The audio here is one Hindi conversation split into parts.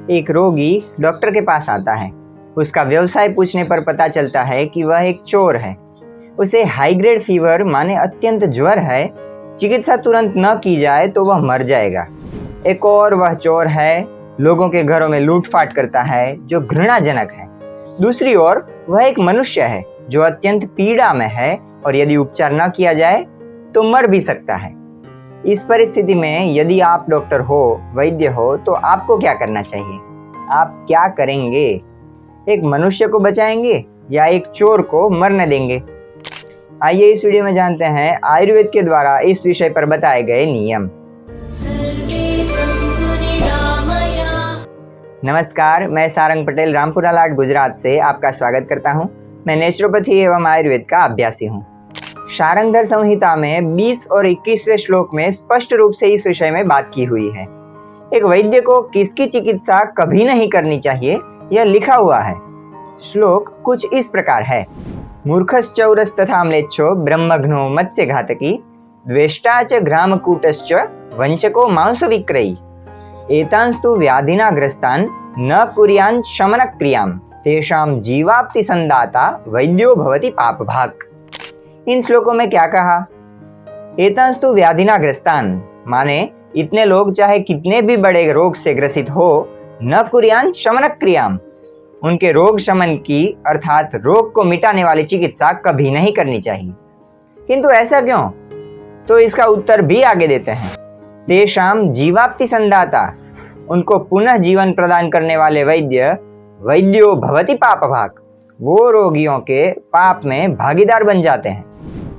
एक रोगी डॉक्टर के पास आता है। उसका व्यवसाय पूछने पर पता चलता है कि वह एक चोर है। उसे हाई ग्रेड फीवर माने अत्यंत ज्वर है। चिकित्सा तुरंत न की जाए तो वह मर जाएगा। एक और वह चोर है, लोगों के घरों में लूटपाट करता है जो घृणाजनक है। दूसरी ओर वह एक मनुष्य है जो अत्यंत पीड़ा में है और यदि उपचार न किया जाए तो मर भी सकता है। इस परिस्थिति में यदि आप डॉक्टर हो, वैद्य हो, तो आपको क्या करना चाहिए? आप क्या करेंगे? एक मनुष्य को बचाएंगे या एक चोर को मरने देंगे? आइए इस वीडियो में जानते हैं आयुर्वेद के द्वारा इस विषय पर बताए गए नियम। नमस्कार, मैं सारंग पटेल रामपुरा लाट गुजरात से आपका स्वागत करता हूं। मैं नेचुरोपैथी एवं आयुर्वेद का अभ्यासी हूं। शारंगधर संहिता में 20 और 21वें श्लोक में स्पष्ट रूप से इस विषय में बात की हुई है। एक वैद्य को किसकी चिकित्सा कभी नहीं करनी चाहिए, यह लिखा हुआ है। श्लोक कुछ इस प्रकार है। मूर्खश्चौरस तथा म्लेच्छो ब्रह्मघ्नो मत्स्य घातकी द्वेष्टा च ग्रामकूटश्च वंचको मांस विक्रयी एतांस्तु व्याधिना ग्रस्तान न कुर्यान् शमन क्रियाम तेषाम जीवाप्ति संदाता वैद्यो भवति पापभाक्। इन श्लोकों में क्या कहा? एतांस्तु व्याधिना ग्रस्तान माने इतने लोग चाहे कितने भी बड़े रोग से ग्रसित हो, न कुर्यान् शमन क्रियाम, उनके रोग शमन की अर्थात रोग को मिटाने वाली चिकित्सा कभी नहीं करनी चाहिए। किंतु ऐसा क्यों? तो इसका उत्तर भी आगे देते हैं। तेषाम जीवाप्ति संदाता, उनको पुनः जीवन प्रदान करने वाले वैद्य वैद्यो भवति पापभाक्, वो रोगियों के पाप में भागीदार बन जाते हैं।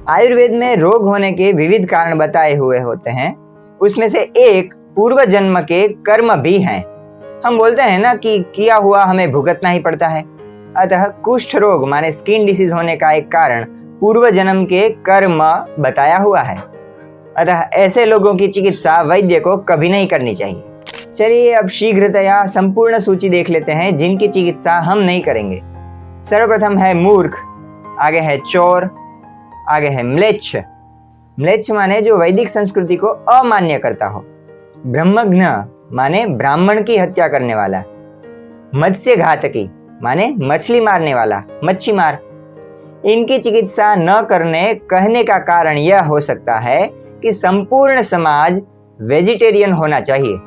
आयुर्वेद में रोग होने के विविध कारण बताए हुए होते हैं। उसमें से एक पूर्व जन्म के कर्म भी हैं। हम बोलते हैं ना कि किया हुआ हमें भुगतना ही पड़ता है। अतः कुष्ठ रोग माने स्किन डिसीज होने का एक कारण पूर्व जन्म के कर्म बताया हुआ है। अतः ऐसे लोगों की चिकित्सा वैद्य को कभी नहीं करनी चाहिए। चलिए अब शीघ्रतया संपूर्ण सूची देख लेते हैं जिनकी चिकित्सा हम नहीं करेंगे। सर्वप्रथम है मूर्ख, आगे है चोर, आगे है म्लेच्छ। म्लेच्छ माने जो वैदिक संस्कृति को अमान्य करता हो। ब्रह्मघ्न माने ब्राह्मण की हत्या करने वाला। मत्स्य घातकी माने मछली मारने वाला, मच्छी मार। इनकी चिकित्सा न करने कहने का कारण यह हो सकता है कि संपूर्ण समाज वेजिटेरियन होना चाहिए।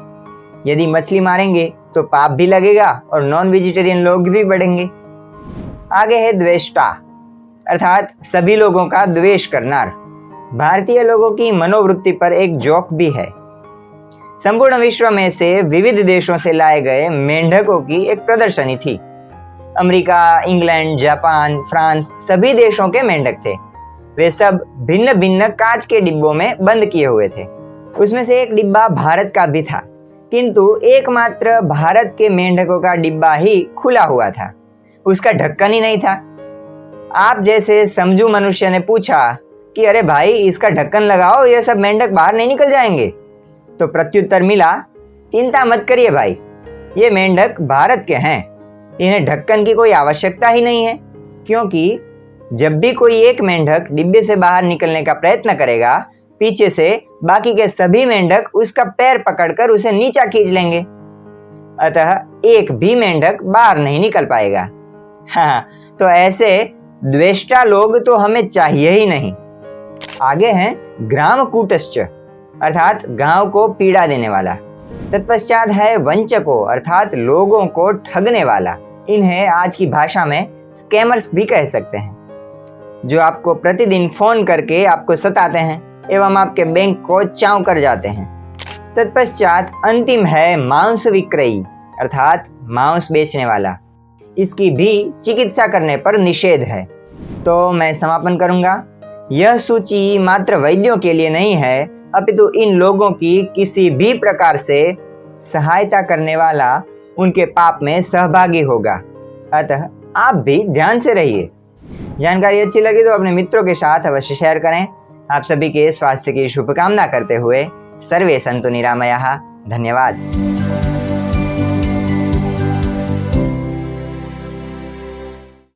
यदि मछली मारेंगे तो पाप भी लगेगा और नॉन वेजिटेरियन लोग भी बढ़ेंगे। आगे है द्वेष्टा, अर्थात सभी लोगों का द्वेष करना। भारतीय लोगों की मनोवृत्ति पर एक जोक भी है। संपूर्ण विश्व में से विविध देशों से लाए गए मेंढकों की एक प्रदर्शनी थी। अमेरिका, इंग्लैंड, जापान, फ्रांस सभी देशों के मेंढक थे। वे सब भिन्न भिन्न कांच के डिब्बों में बंद किए हुए थे। उसमें से एक डिब्बा भारत का भी था, किंतु एकमात्र भारत के मेंढकों का डिब्बा ही खुला हुआ था। उसका ढक्कन ही नहीं था। आप जैसे समझू मनुष्य ने पूछा कि अरे भाई इसका ढक्कन लगाओ, ये सब मेंढक बाहर नहीं निकल जाएंगे। तो प्रत्युत्तर मिला, चिंता मत करिए भाई, ये मेंढक भारत के हैं, इन्हें ढक्कन की कोई आवश्यकता ही नहीं है। क्योंकि जब भी कोई एक मेंढक डिब्बे से बाहर निकलने का प्रयत्न करेगा, पीछे से बाकी के सभी मेंढक उसका पैर पकड़कर उसे नीचा खींच लेंगे। अतः एक भी मेंढक बाहर नहीं निकल पाएगा। हाँ, तो ऐसे द्वेष्टा लोग तो हमें चाहिए ही नहीं। आगे हैं ग्रामकूटश्च, अर्थात गांव को पीड़ा देने वाला। तत्पश्चात है वंचको, अर्थात लोगों को ठगने वाला। इन्हें आज की भाषा में स्कैमर्स भी कह सकते हैं, जो आपको प्रतिदिन फोन करके आपको सताते हैं एवं आपके बैंक को चाँव कर जाते हैं। तत्पश्चात अंतिम है मांस विक्रयी, अर्थात मांस बेचने वाला। इसकी भी चिकित्सा करने पर निषेध है। तो मैं समापन करूंगा, यह सूची मात्र वैद्यों के लिए नहीं है, अपितु इन लोगों की किसी भी प्रकार से सहायता करने वाला उनके पाप में सहभागी होगा। अतः आप भी ध्यान से रहिए। जानकारी अच्छी लगी तो अपने मित्रों के साथ अवश्य शेयर करें। आप सभी के स्वास्थ्य की शुभकामना करते हुए सर्वे सन्तु निरामयाः। धन्यवाद।